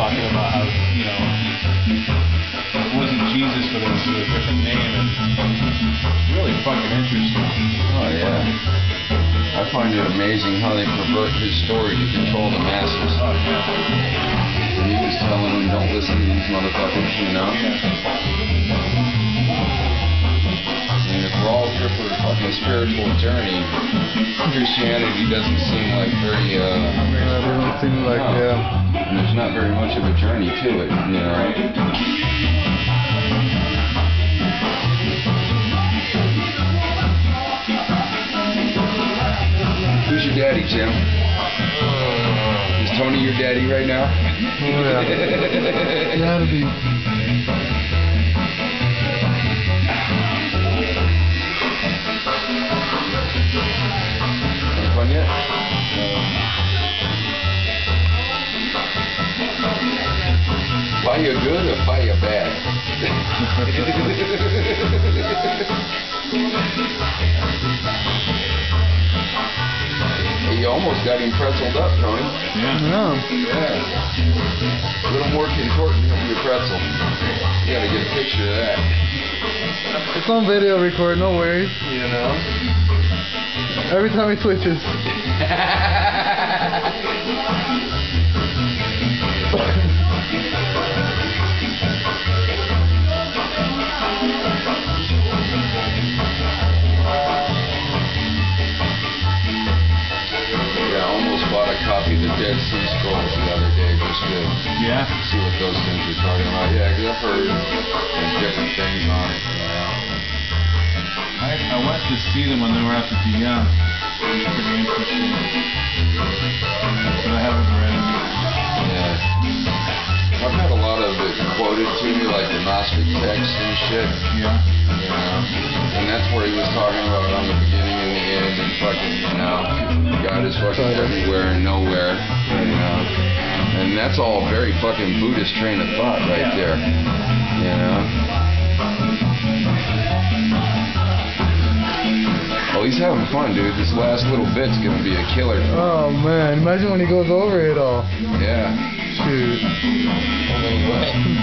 talking about how, you know, it wasn't Jesus, but it was a different name, and really fucking interesting. Oh yeah. I find it amazing how they pervert his story to control the masses. Oh yeah. And he was telling them, don't listen to these motherfuckers, you know? I mean, if we're all here for a fucking spiritual journey, Christianity doesn't seem like very, Yeah, they don't seem like, no. yeah. And there's not very much of a journey to it, you know? Who's your daddy, Tim? Is Tony your daddy right now? Oh, yeah. Gotta be. Any fun yet? Buy you good or buy you bad? Hey, you almost got him pretzeled up, Tony. Yeah. Yeah. Yeah. A little more contorting of your pretzel. You gotta get a picture of that. It's on video record, no worries. You know? Every time he switches. Yeah, I almost bought a copy of the Dead Sea Scrolls the other day just to Yeah. see what those things were talking about. Yeah, 'cause I've heard there's different things on it. You know? I went to see them when they were at the DM. It was pretty interesting. But I haven't read any. Yeah. I've had a lot of it quoted to me, like the Gnostic text and shit. Yeah. You know? And that's where he was talking about on the beginning and the end and fucking, you know, God is fucking everywhere and nowhere. You know? And that's all very fucking Buddhist train of thought right there. You know? Oh, he's having fun, dude. This last little bit's gonna be a killer. Oh man, imagine when he goes over it all. Yeah. Shoot.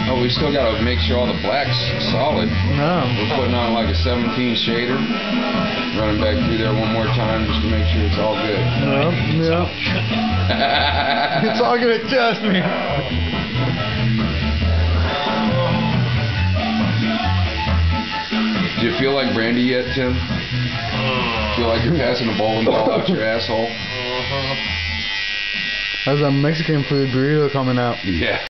Oh, we still gotta make sure all the black's solid. No. We're putting on like a 17 shader. Running back through there one more time just to make sure it's all good. Yep. It's all good, trust me. Do you feel like brandy yet, Tim? Feel like you're passing a bowling ball out your asshole? How's that Mexican food burrito coming out? Yeah.